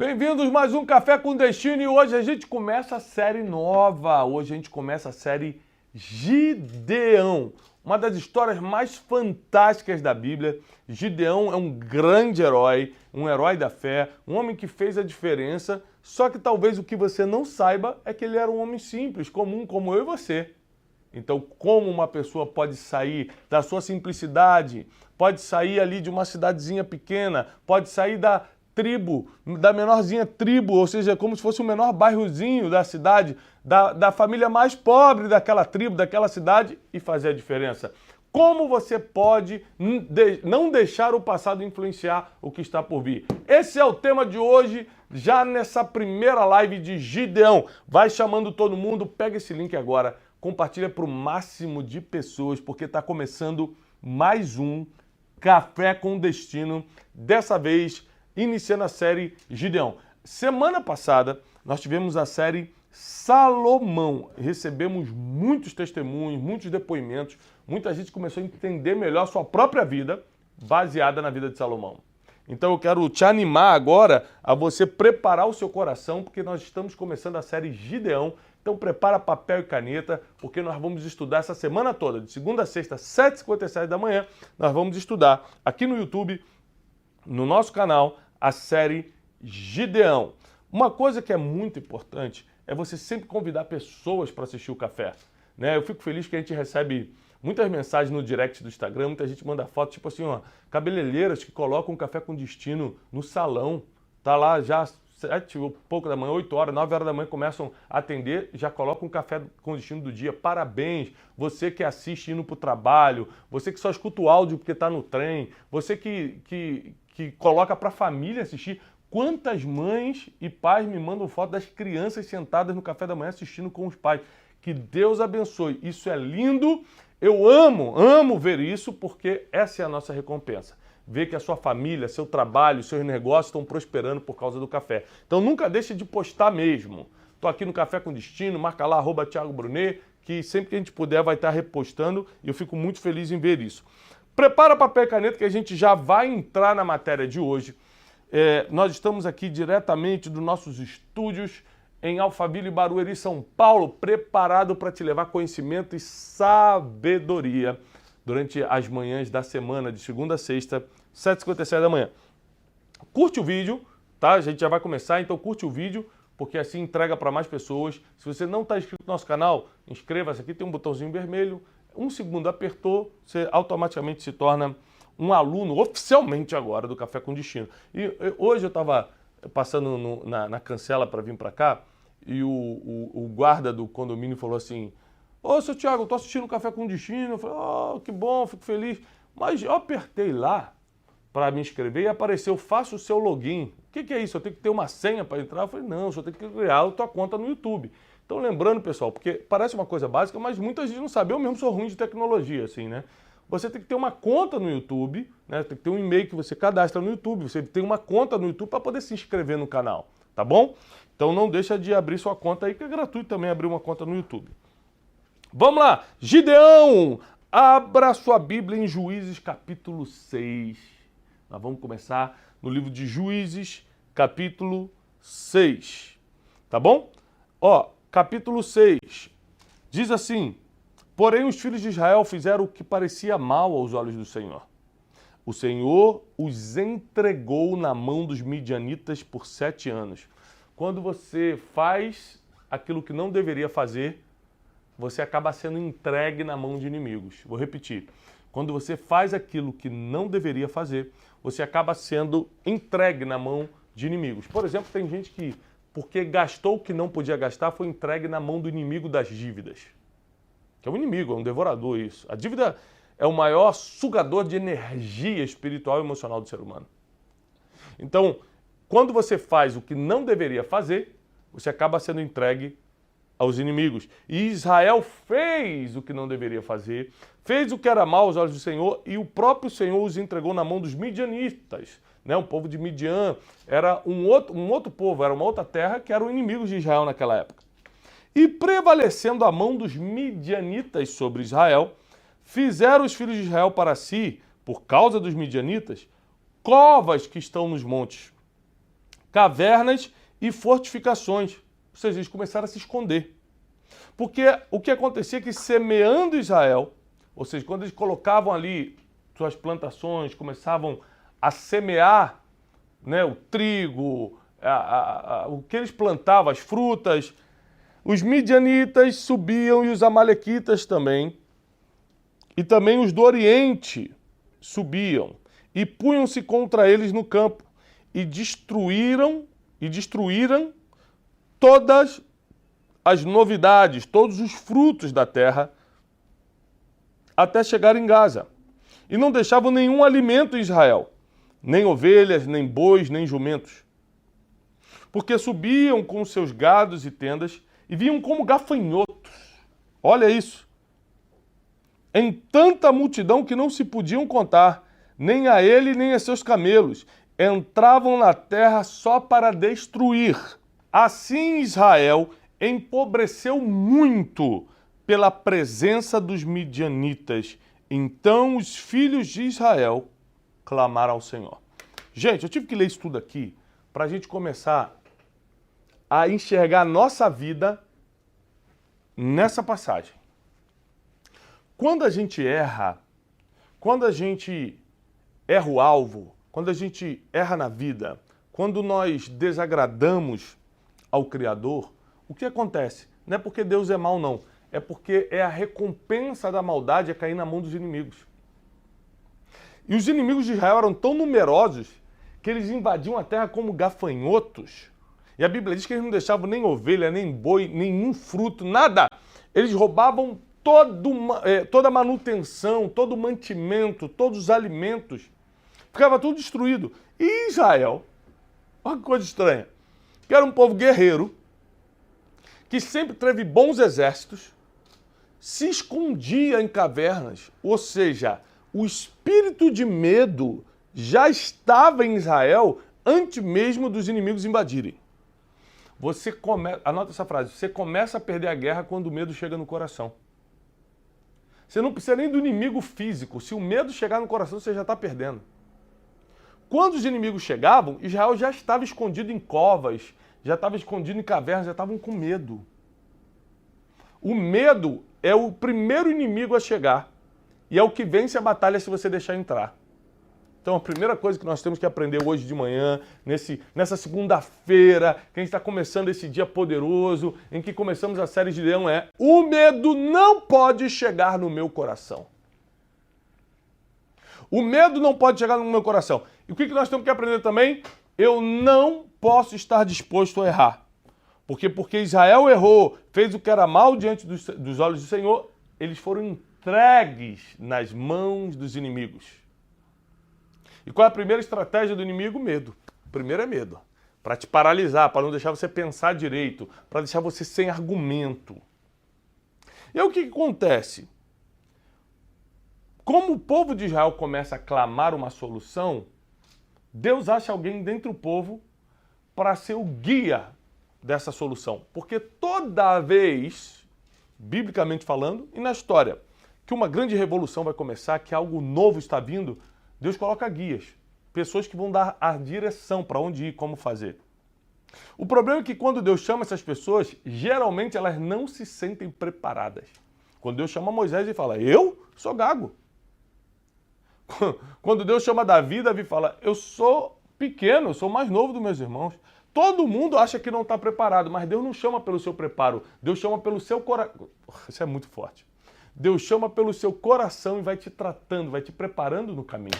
Bem-vindos a mais um Café com Destino e hoje a gente começa a série nova. Hoje a gente começa a série Gideão, uma das histórias mais fantásticas da Bíblia. Gideão é um grande herói, um herói da fé, um homem que fez a diferença, só que talvez o que você não saiba é que ele era um homem simples, comum, como eu e você. Então, como uma pessoa pode sair da sua simplicidade, pode sair ali de uma cidadezinha pequena, pode sair da tribo, da menorzinha tribo, ou seja, como se fosse o menor bairrozinho da cidade, da família mais pobre daquela tribo, daquela cidade e fazer a diferença. Como você pode não deixar o passado influenciar o que está por vir? Esse é o tema de hoje, já nessa primeira live de Gideão. Vai chamando todo mundo, pega esse link agora, compartilha para o máximo de pessoas, porque está começando mais um Café com Destino, dessa vez iniciando a série Gideão. Semana passada nós tivemos a série Salomão. Recebemos muitos testemunhos, muitos depoimentos, muita gente começou a entender melhor a sua própria vida, baseada na vida de Salomão. Então eu quero te animar agora a você preparar o seu coração, porque nós estamos começando a série Gideão. Então prepara papel e caneta, porque nós vamos estudar essa semana toda, de segunda a sexta, 7h57 da manhã, nós vamos estudar aqui no YouTube, no nosso canal, a série Gideão. Uma coisa que é muito importante é você sempre convidar pessoas para assistir o café, né? Eu fico feliz que a gente recebe muitas mensagens no direct do Instagram, muita gente manda foto, tipo assim, ó, cabeleireiras que colocam um café com destino no salão, tá lá já 7 ou pouco da manhã, 8 horas, 9 horas da manhã começam a atender, já colocam um café com destino do dia. Parabéns! Você que assiste indo para o trabalho, você que só escuta o áudio porque está no trem, você que coloca para a família assistir. Quantas mães e pais me mandam foto das crianças sentadas no café da manhã assistindo com os pais? Que Deus abençoe. Isso é lindo. Eu amo ver isso, porque essa é a nossa recompensa. Ver que a sua família, seu trabalho, seus negócios estão prosperando por causa do café. Então nunca deixe de postar mesmo. Estou aqui no Café com Destino, marca lá, @Thiago Brunet, que sempre que a gente puder vai estar repostando e eu fico muito feliz em ver isso. Prepara papel e caneta que a gente já vai entrar na matéria de hoje. Nós estamos aqui diretamente dos nossos estúdios em Alphaville, Barueri, São Paulo, preparado para te levar conhecimento e sabedoria durante as manhãs da semana, de segunda a sexta, 7h57 da manhã. Curte o vídeo, tá? A gente já vai começar, então curte o vídeo, porque assim entrega para mais pessoas. Se você não está inscrito no nosso canal, inscreva-se aqui, tem um botãozinho vermelho. Um segundo apertou, você automaticamente se torna um aluno oficialmente agora do Café com Destino. E hoje eu estava passando na cancela para vir para cá e o guarda do condomínio falou assim: "Ô, seu Thiago, eu estou assistindo o Café com Destino." Eu falei: "Oh, que bom, fico feliz." Mas eu apertei lá para me inscrever e apareceu: "Faça o seu login." O que é isso? Eu tenho que ter uma senha para entrar? Eu falei: "Não, só tenho que criar a tua conta no YouTube." Então lembrando, pessoal, porque parece uma coisa básica, mas muita gente não sabe. Eu mesmo sou ruim de tecnologia, assim, né? Você tem que ter uma conta no YouTube, né? Tem que ter um e-mail que você cadastra no YouTube. Você tem uma conta no YouTube para poder se inscrever no canal, tá bom? Então não deixa de abrir sua conta aí, que é gratuito também abrir uma conta no YouTube. Vamos lá! Gideão! Abra sua Bíblia em Juízes capítulo 6. Nós vamos começar no livro de Juízes, capítulo 6. Tá bom? Ó, capítulo 6. Diz assim: "Porém os filhos de Israel fizeram o que parecia mal aos olhos do Senhor. O Senhor os entregou na mão dos midianitas por 7 anos. Quando você faz aquilo que não deveria fazer, você acaba sendo entregue na mão de inimigos. Vou repetir. Quando você faz aquilo que não deveria fazer, você acaba sendo entregue na mão de inimigos. Por exemplo, tem gente que, porque gastou o que não podia gastar, foi entregue na mão do inimigo das dívidas. Que é um inimigo, é um devorador isso. A dívida é o maior sugador de energia espiritual e emocional do ser humano. Então, quando você faz o que não deveria fazer, você acaba sendo entregue aos inimigos. E Israel fez o que não deveria fazer, fez o que era mal aos olhos do Senhor, e o próprio Senhor os entregou na mão dos midianitas. Né? O povo de Midian era um outro povo, era uma outra terra que eram inimigos de Israel naquela época. E prevalecendo a mão dos midianitas sobre Israel, fizeram os filhos de Israel para si, por causa dos midianitas, covas que estão nos montes, cavernas e fortificações. Ou seja, eles começaram a se esconder. Porque o que acontecia é que semeando Israel, ou seja, quando eles colocavam ali suas plantações, começavam a semear, né, o trigo, o que eles plantavam, as frutas, os midianitas subiam e os amalequitas também, e também os do Oriente subiam e punham-se contra eles no campo e destruíram todas as novidades, todos os frutos da terra até chegar em Gaza. E não deixavam nenhum alimento em Israel, nem ovelhas, nem bois, nem jumentos. Porque subiam com seus gados e tendas e vinham como gafanhotos. Olha isso. Em tanta multidão que não se podiam contar, nem a ele nem a seus camelos. Entravam na terra só para destruir. Assim Israel empobreceu muito pela presença dos midianitas. Então os filhos de Israel clamaram ao Senhor. Gente, eu tive que ler isso tudo aqui para a gente começar a enxergar a nossa vida nessa passagem. Quando a gente erra o alvo, quando a gente erra na vida, quando nós desagradamos ao Criador, o que acontece? Não é porque Deus é mau, não. É porque é a recompensa da maldade é cair na mão dos inimigos. E os inimigos de Israel eram tão numerosos que eles invadiam a terra como gafanhotos. E a Bíblia diz que eles não deixavam nem ovelha, nem boi, nenhum fruto, nada. Eles roubavam toda a manutenção, todo o mantimento, todos os alimentos. Ficava tudo destruído. E Israel, olha que coisa estranha, que era um povo guerreiro, que sempre teve bons exércitos, se escondia em cavernas, ou seja, o espírito de medo já estava em Israel antes mesmo dos inimigos invadirem. Anota essa frase, você começa a perder a guerra quando o medo chega no coração. Você não precisa nem do inimigo físico, se o medo chegar no coração, você já está perdendo. Quando os inimigos chegavam, Israel já estava escondido em covas, já estava escondido em cavernas, já estavam com medo. O medo é o primeiro inimigo a chegar e é o que vence a batalha se você deixar entrar. Então a primeira coisa que nós temos que aprender hoje de manhã, nessa segunda-feira, que a gente está começando esse dia poderoso, em que começamos a série de Gideão, é: o medo não pode chegar no meu coração. O medo não pode chegar no meu coração. E o que nós temos que aprender também? Eu não posso estar disposto a errar. Porque Israel errou, fez o que era mal diante dos olhos do Senhor, eles foram entregues nas mãos dos inimigos. E qual é a primeira estratégia do inimigo? Medo. O primeiro é medo. Para te paralisar, para não deixar você pensar direito, para deixar você sem argumento. E aí o que acontece? Como o povo de Israel começa a clamar uma solução, Deus acha alguém dentro do povo para ser o guia dessa solução. Porque toda vez, biblicamente falando, e na história, que uma grande revolução vai começar, que algo novo está vindo, Deus coloca guias, pessoas que vão dar a direção para onde ir, como fazer. O problema é que quando Deus chama essas pessoas, geralmente elas não se sentem preparadas. Quando Deus chama Moisés, ele fala: eu sou gago. Quando Deus chama Davi, Davi fala: eu sou pequeno, eu sou o mais novo dos meus irmãos. Todo mundo acha que não está preparado, mas Deus não chama pelo seu preparo. Deus chama pelo seu coração. Isso é muito forte. Deus chama pelo seu coração e vai te tratando, vai te preparando no caminho.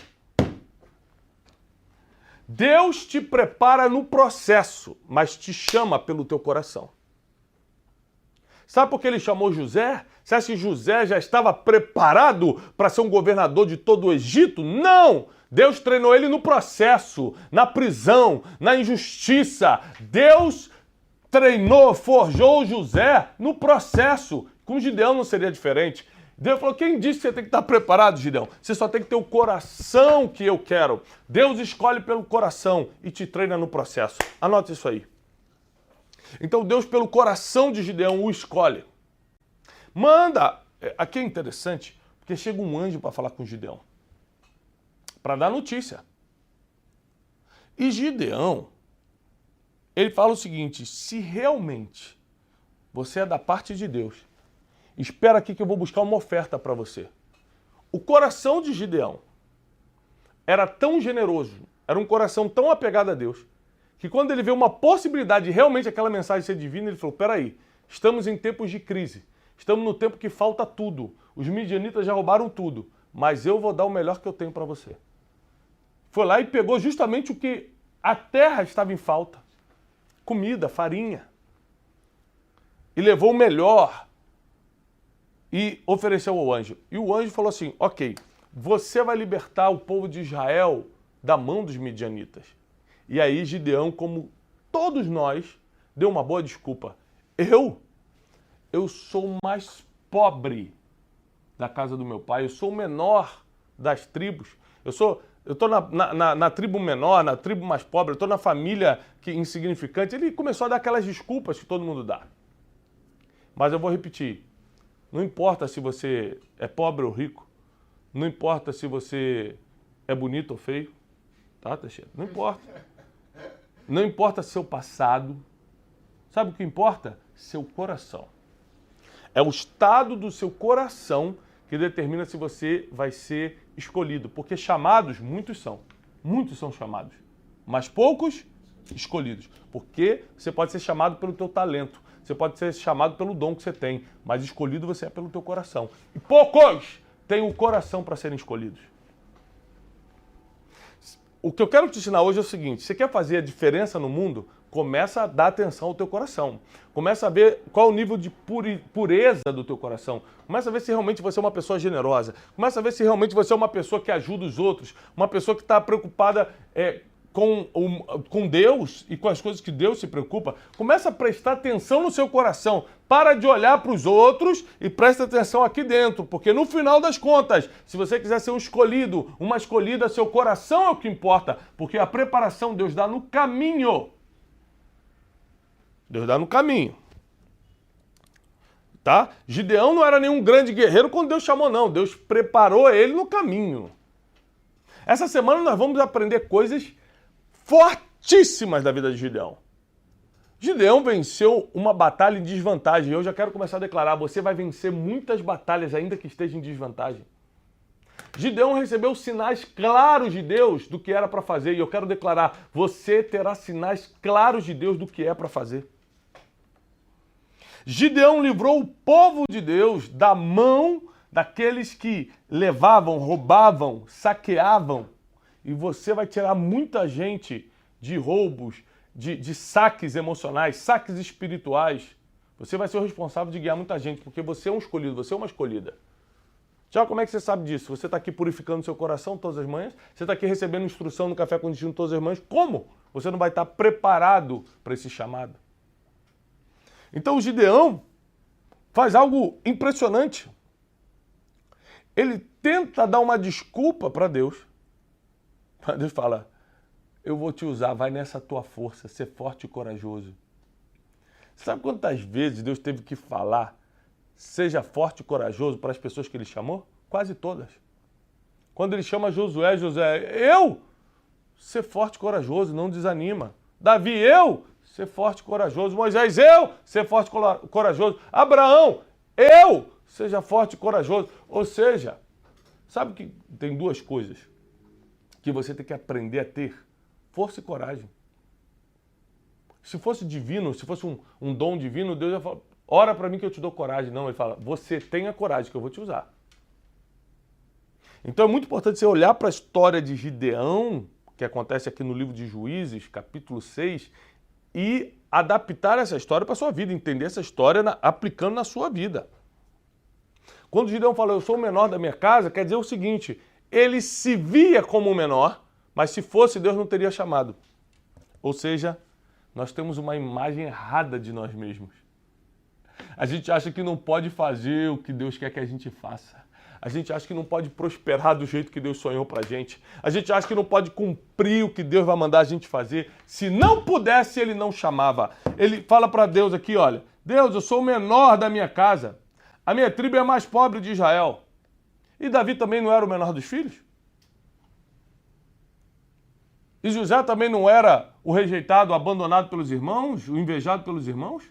Deus te prepara no processo, mas te chama pelo teu coração. Sabe por que ele chamou José? Você acha que José já estava preparado para ser um governador de todo o Egito? Não! Deus treinou ele no processo, na prisão, na injustiça. Deus treinou, forjou José no processo. Com Gideão não seria diferente. Deus falou: quem disse que você tem que estar preparado, Gideão? Você só tem que ter o coração que eu quero. Deus escolhe pelo coração e te treina no processo. Anote isso aí. Então Deus, pelo coração de Gideão, o escolhe. Manda. Aqui é interessante, porque chega um anjo para falar com Gideão, para dar notícia. E Gideão, ele fala o seguinte: se realmente você é da parte de Deus, espera aqui que eu vou buscar uma oferta para você. O coração de Gideão era tão generoso, era um coração tão apegado a Deus, que quando ele vê uma possibilidade de realmente aquela mensagem ser divina, ele falou: peraí, estamos em tempos de crise, estamos no tempo que falta tudo, os midianitas já roubaram tudo, mas eu vou dar o melhor que eu tenho para você. Foi lá e pegou justamente o que a terra estava em falta, comida, farinha, e levou o melhor e ofereceu ao anjo. E o anjo falou assim: ok, você vai libertar o povo de Israel da mão dos midianitas. E aí Gideão, como todos nós, deu uma boa desculpa. Eu sou o mais pobre da casa do meu pai, eu sou o menor das tribos, eu estou na tribo menor, na tribo mais pobre, eu estou na família insignificante. Ele começou a dar aquelas desculpas que todo mundo dá. Mas eu vou repetir, não importa se você é pobre ou rico, não importa se você é bonito ou feio, tá, Teixeira? Não importa. Não importa seu passado. Sabe o que importa? Seu coração. É o estado do seu coração que determina se você vai ser escolhido. Porque chamados, muitos são chamados, mas poucos escolhidos. Porque você pode ser chamado pelo teu talento, você pode ser chamado pelo dom que você tem, mas escolhido você é pelo teu coração. E poucos têm o coração para serem escolhidos. O que eu quero te ensinar hoje é o seguinte: você quer fazer a diferença no mundo? Começa a dar atenção ao teu coração. Começa a ver qual é o nível de pureza do teu coração. Começa a ver se realmente você é uma pessoa generosa. Começa a ver se realmente você é uma pessoa que ajuda os outros. Uma pessoa que está preocupada com Deus e com as coisas que Deus se preocupa. Começa a prestar atenção no seu coração. Para de olhar para os outros e presta atenção aqui dentro. Porque no final das contas, se você quiser ser um escolhido, uma escolhida, seu coração é o que importa. Porque a preparação Deus dá no caminho. Deus dá no caminho. Tá? Gideão não era nenhum grande guerreiro quando Deus chamou, não. Deus preparou ele no caminho. Essa semana nós vamos aprender coisas fortíssimas da vida de Gideão. Gideão venceu uma batalha em desvantagem. Eu já quero começar a declarar: você vai vencer muitas batalhas ainda que esteja em desvantagem. Gideão recebeu sinais claros de Deus do que era para fazer. E eu quero declarar: você terá sinais claros de Deus do que é para fazer. Gideão livrou o povo de Deus da mão daqueles que levavam, roubavam, saqueavam. E você vai tirar muita gente de roubos, de saques emocionais, saques espirituais. Você vai ser o responsável de guiar muita gente, porque você é um escolhido, você é uma escolhida. Tiago, como é que você sabe disso? Você está aqui purificando seu coração todas as manhãs? Você está aqui recebendo instrução no Café com Destino todas as manhãs? Como? Você não vai estar preparado para esse chamado. Então o Gideão faz algo impressionante. Ele tenta dar uma desculpa para Deus. Deus fala: eu vou te usar, vai nessa tua força, ser forte e corajoso. Sabe quantas vezes Deus teve que falar seja forte e corajoso para as pessoas que ele chamou? Quase todas. Quando ele chama Josué, eu? Ser forte e corajoso, não desanima. Davi, eu? Ser forte e corajoso. Moisés, eu? Ser forte e corajoso. Abraão, eu? Seja forte e corajoso. Ou seja, sabe que tem duas coisas que você tem que aprender a ter: força e coragem. Se fosse divino, se fosse um dom divino, Deus ia falar: ora para mim que eu te dou coragem. Não, ele fala: você tenha coragem que eu vou te usar. Então é muito importante você olhar para a história de Gideão, que acontece aqui no livro de Juízes, capítulo 6, e adaptar essa história para a sua vida, entender essa história aplicando na sua vida. Quando Gideão fala: eu sou o menor da minha casa, quer dizer o seguinte: ele se via como o menor, mas se fosse, Deus não teria chamado. Ou seja, nós temos uma imagem errada de nós mesmos. A gente acha que não pode fazer o que Deus quer que a gente faça. A gente acha que não pode prosperar do jeito que Deus sonhou pra gente. A gente acha que não pode cumprir o que Deus vai mandar a gente fazer. Se não pudesse, ele não chamava. Ele fala para Deus aqui: olha, Deus, eu sou o menor da minha casa. A minha tribo é a mais pobre de Israel. E Davi também não era o menor dos filhos? E José também não era o rejeitado, o abandonado pelos irmãos, o invejado pelos irmãos?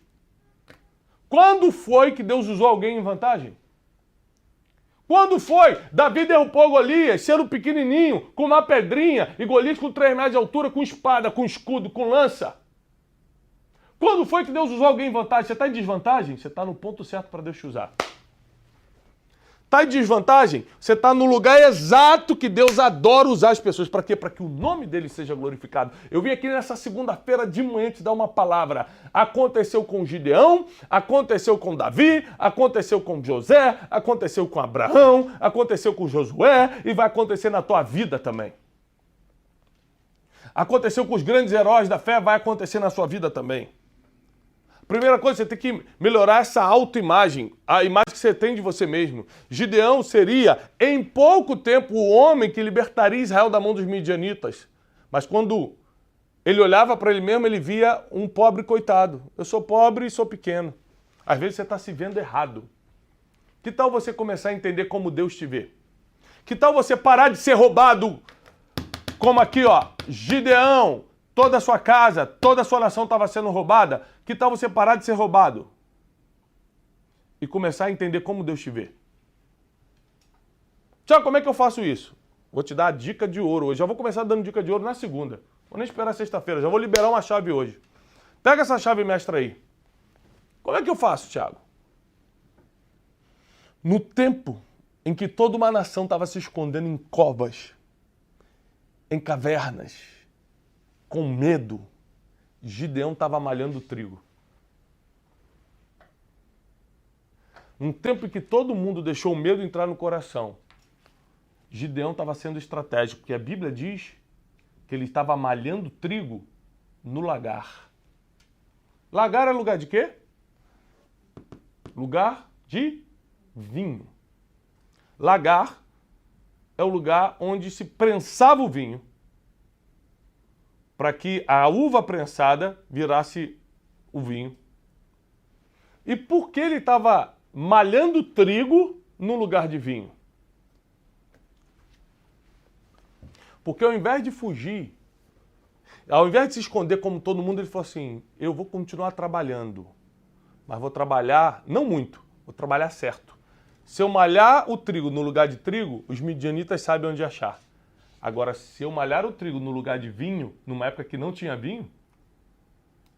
Quando foi que Deus usou alguém em vantagem? Quando foi? Davi derrubou Golias, sendo pequenininho, com uma pedrinha, e Golias com 3 metros de altura, com espada, com escudo, com lança. Quando foi que Deus usou alguém em vantagem? Você está em desvantagem? Você está no ponto certo para Deus te usar. Está em desvantagem? Você está no lugar exato que Deus adora usar as pessoas. Para quê? Para que o nome dele seja glorificado. Eu vim aqui nessa segunda-feira de manhã te dar uma palavra. Aconteceu com Gideão, aconteceu com Davi, aconteceu com José, aconteceu com Abraão, aconteceu com Josué e vai acontecer na tua vida também. Aconteceu com os grandes heróis da fé, vai acontecer na sua vida também. Primeira coisa, você tem que melhorar essa autoimagem, a imagem que você tem de você mesmo. Gideão seria, em pouco tempo, o homem que libertaria Israel da mão dos midianitas. Mas quando ele olhava para ele mesmo, ele via um pobre coitado. Eu sou pobre e sou pequeno. Às vezes você está se vendo errado. Que tal você começar a entender como Deus te vê? Que tal você parar de ser roubado? Como aqui, ó, Gideão, toda a sua casa, toda a sua nação estava sendo roubada. Que tal você parar de ser roubado? E começar a entender como Deus te vê. Tiago, como é que eu faço isso? Vou te dar a dica de ouro hoje. Já vou começar dando dica de ouro na segunda. Vou nem esperar sexta-feira. Já vou liberar uma chave hoje. Pega essa chave mestra aí. Como é que eu faço, Tiago? No tempo em que toda uma nação estava se escondendo em covas, em cavernas, com medo, Gideão estava malhando trigo. Num tempo em que todo mundo deixou o medo entrar no coração, Gideão estava sendo estratégico, porque a Bíblia diz que ele estava malhando trigo no lagar. Lagar é lugar de quê? Lugar de vinho. Lagar é o lugar onde se prensava o vinho, para que a uva prensada virasse o vinho. E por que ele estava malhando trigo no lugar de vinho? Porque ao invés de fugir, ao invés de se esconder como todo mundo, ele falou assim, eu vou continuar trabalhando, mas vou trabalhar, não muito, vou trabalhar certo. Se eu malhar o trigo no lugar de trigo, os midianitas sabem onde achar. Agora, se eu malhar o trigo no lugar de vinho, numa época que não tinha vinho,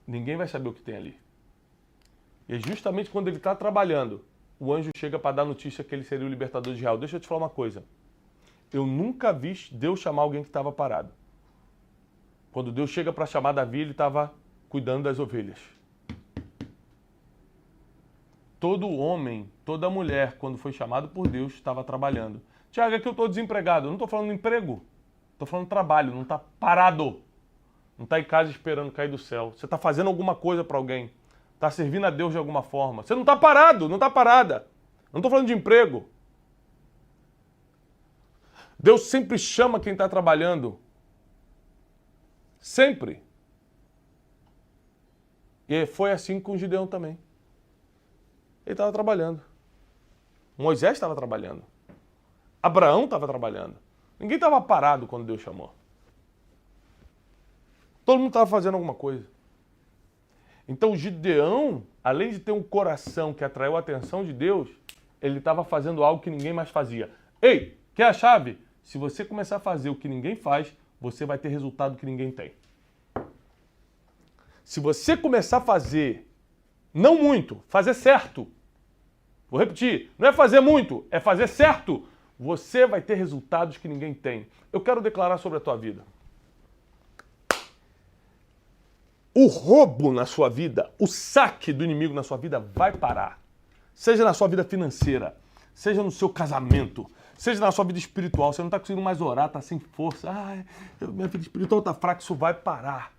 ninguém vai saber o que tem ali. E é justamente quando ele está trabalhando, o anjo chega para dar notícia que ele seria o libertador de Israel. Deixa eu te falar uma coisa. Eu nunca vi Deus chamar alguém que estava parado. Quando Deus chega para chamar Davi, ele estava cuidando das ovelhas. Todo homem, toda mulher, quando foi chamado por Deus, estava trabalhando. Tiago, é que eu estou desempregado. Eu não estou falando emprego. Estou falando trabalho. Não está parado. Não está em casa esperando cair do céu. Você está fazendo alguma coisa para alguém. Está servindo a Deus de alguma forma. Você não está parado. Não está parada. Não estou falando de emprego. Deus sempre chama quem está trabalhando. Sempre. E foi assim com Gideão também. Ele estava trabalhando. Moisés estava trabalhando. Abraão estava trabalhando. Ninguém estava parado quando Deus chamou. Todo mundo estava fazendo alguma coisa. Então Gideão, além de ter um coração que atraiu a atenção de Deus, ele estava fazendo algo que ninguém mais fazia. Ei, quer a chave? Se você começar a fazer o que ninguém faz, você vai ter resultado que ninguém tem. Se você começar a fazer, não muito, fazer certo. Vou repetir, não é fazer muito, é fazer certo. Você vai ter resultados que ninguém tem. Eu quero declarar sobre a tua vida. O roubo na sua vida, o saque do inimigo na sua vida vai parar. Seja na sua vida financeira, seja no seu casamento, seja na sua vida espiritual. Você não está conseguindo mais orar, está sem força. Minha vida espiritual está fraca, isso vai parar.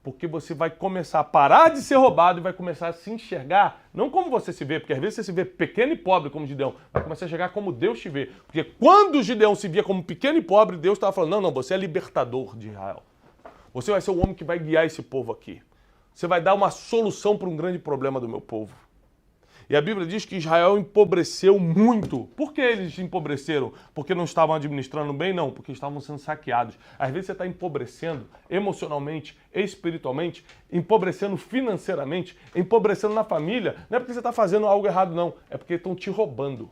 Porque você vai começar a parar de ser roubado e vai começar a se enxergar, não como você se vê, porque às vezes você se vê pequeno e pobre como Gideão, vai começar a enxergar como Deus te vê. Porque quando Gideão se via como pequeno e pobre, Deus estava falando, não, você é libertador de Israel. Você vai ser o homem que vai guiar esse povo aqui. Você vai dar uma solução para um grande problema do meu povo. E a Bíblia diz que Israel empobreceu muito. Por que eles empobreceram? Porque não estavam administrando bem? Não, porque estavam sendo saqueados. Às vezes você está empobrecendo emocionalmente, espiritualmente, empobrecendo financeiramente, empobrecendo na família. Não é porque você está fazendo algo errado, não. É porque estão te roubando.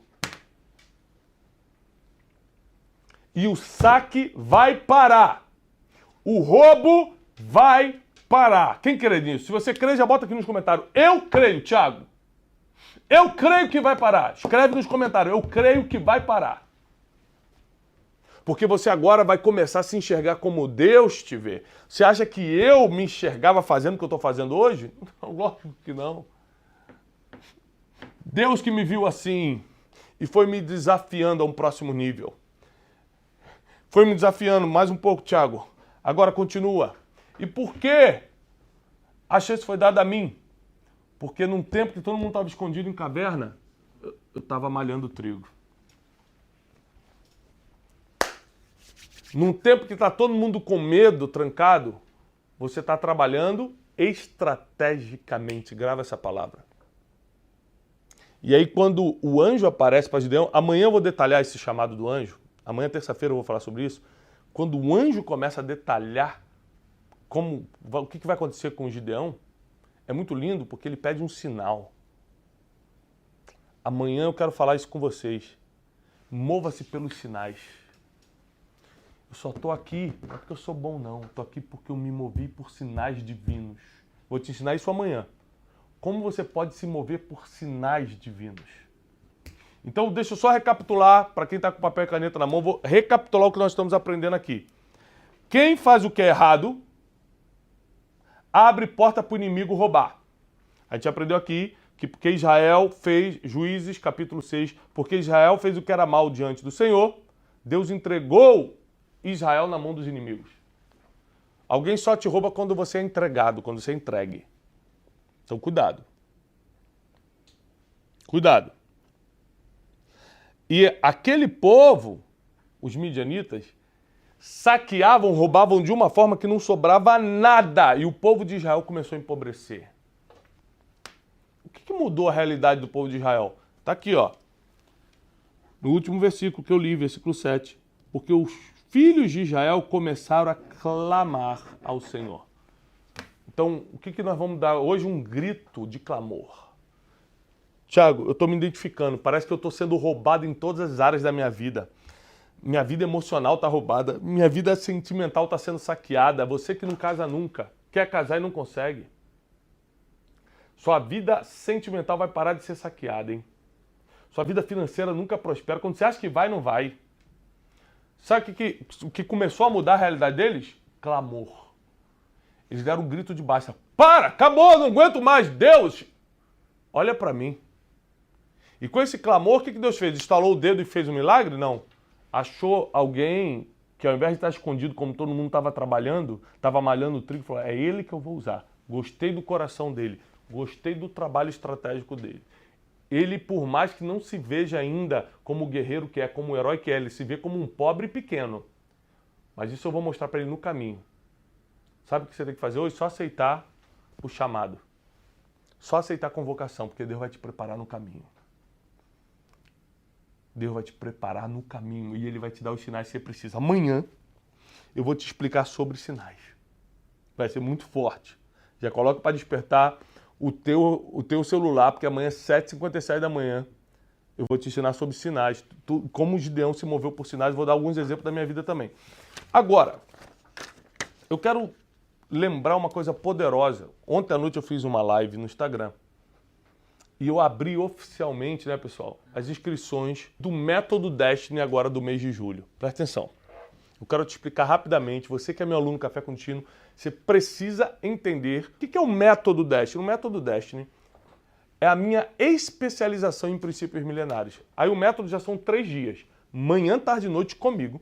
E o saque vai parar. O roubo vai parar. Quem crê nisso? Se você crê, já bota aqui nos comentários. Eu creio, Thiago. Eu creio que vai parar. Escreve nos comentários. Eu creio que vai parar. Porque você agora vai começar a se enxergar como Deus te vê. Você acha que eu me enxergava fazendo o que eu estou fazendo hoje? Não, lógico que não. Deus que me viu assim e foi me desafiando a um próximo nível. Foi me desafiando mais um pouco, Thiago. Agora continua. E por que a chance foi dada a mim? Porque num tempo que todo mundo estava escondido em caverna, eu estava malhando trigo. Num tempo que está todo mundo com medo, trancado, você está trabalhando estrategicamente. Grava essa palavra. E aí quando o anjo aparece para Gideão, amanhã eu vou detalhar esse chamado do anjo. Amanhã, terça-feira, eu vou falar sobre isso. Quando o anjo começa a detalhar o que vai acontecer com o Gideão, é muito lindo porque ele pede um sinal. Amanhã eu quero falar isso com vocês. Mova-se pelos sinais. Eu só estou aqui, não é porque eu sou bom não. Estou aqui porque eu me movi por sinais divinos. Vou te ensinar isso amanhã. Como você pode se mover por sinais divinos. Então deixa eu só recapitular, para quem está com papel e caneta na mão, vou recapitular o que nós estamos aprendendo aqui. Quem faz o que é errado, abre porta para o inimigo roubar. A gente aprendeu aqui que porque Israel fez, Juízes capítulo 6, porque Israel fez o que era mal diante do Senhor, Deus entregou Israel na mão dos inimigos. Alguém só te rouba quando você é entregado, quando você é entregue. Então cuidado. Cuidado. E aquele povo, os midianitas, saqueavam, roubavam de uma forma que não sobrava nada. E o povo de Israel começou a empobrecer. O que mudou a realidade do povo de Israel? Está aqui, ó. No último versículo que eu li, versículo 7. Porque os filhos de Israel começaram a clamar ao Senhor. Então, o que nós vamos dar hoje? Um grito de clamor. Thiago, eu estou me identificando. Parece que eu estou sendo roubado em todas as áreas da minha vida. Minha vida emocional está roubada. Minha vida sentimental está sendo saqueada. Você que não casa nunca, quer casar e não consegue. Sua vida sentimental vai parar de ser saqueada, hein? Sua vida financeira nunca prospera. Quando você acha que vai, não vai. Sabe o que começou a mudar a realidade deles? Clamor. Eles deram um grito de basta. Para! Acabou! Não aguento mais! Deus! Olha para mim. E com esse clamor, o que Deus fez? Estalou o dedo e fez um milagre? Não. Achou alguém que ao invés de estar escondido como todo mundo estava trabalhando, estava malhando o trigo, falou, é ele que eu vou usar. Gostei do coração dele. Gostei do trabalho estratégico dele. Ele, por mais que não se veja ainda como o guerreiro que é, como o herói que é, ele se vê como um pobre pequeno. Mas isso eu vou mostrar para ele no caminho. Sabe o que você tem que fazer hoje? Só aceitar o chamado. Só aceitar a convocação, porque Deus vai te preparar no caminho. Deus vai te preparar no caminho e Ele vai te dar os sinais que você precisa. Amanhã eu vou te explicar sobre sinais. Vai ser muito forte. Já coloca para despertar o teu celular, porque amanhã, 7h57 da manhã, eu vou te ensinar sobre sinais. Como o Gideão se moveu por sinais, vou dar alguns exemplos da minha vida também. Agora, eu quero lembrar uma coisa poderosa. Ontem à noite eu fiz uma live no Instagram. E eu abri oficialmente, né, pessoal, as inscrições do Método Destiny agora do mês de julho. Presta atenção. Eu quero te explicar rapidamente. Você que é meu aluno Café Contínuo, você precisa entender o que é o Método Destiny. O Método Destiny é a minha especialização em princípios milenares. Aí o método já são 3 dias. Manhã, tarde e noite comigo.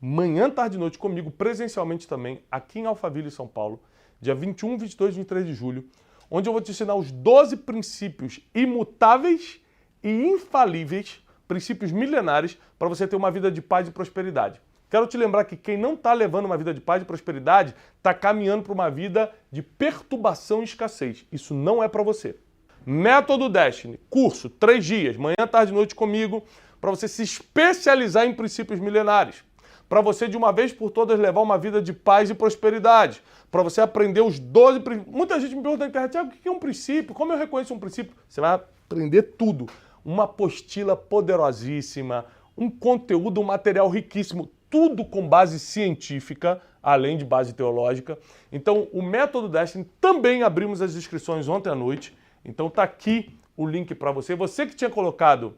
Manhã, tarde e noite comigo, presencialmente também, aqui em Alphaville, São Paulo, dia 21, 22 e 23 de julho, onde eu vou te ensinar os 12 princípios imutáveis e infalíveis, princípios milenares, para você ter uma vida de paz e prosperidade. Quero te lembrar que quem não está levando uma vida de paz e prosperidade está caminhando para uma vida de perturbação e escassez. Isso não é para você. Método Destiny, curso, 3 dias, manhã, tarde e noite comigo, para você se especializar em princípios milenares. Para você, de uma vez por todas, levar uma vida de paz e prosperidade. Para você aprender os 12 princípios. Muita gente me pergunta na internet, Thiago, o que é um princípio? Como eu reconheço um princípio? Você vai aprender tudo. Uma apostila poderosíssima, um conteúdo, um material riquíssimo, tudo com base científica, além de base teológica. Então, o Método Destiny também abrimos as inscrições ontem à noite. Então, tá aqui o link para você. Você que tinha colocado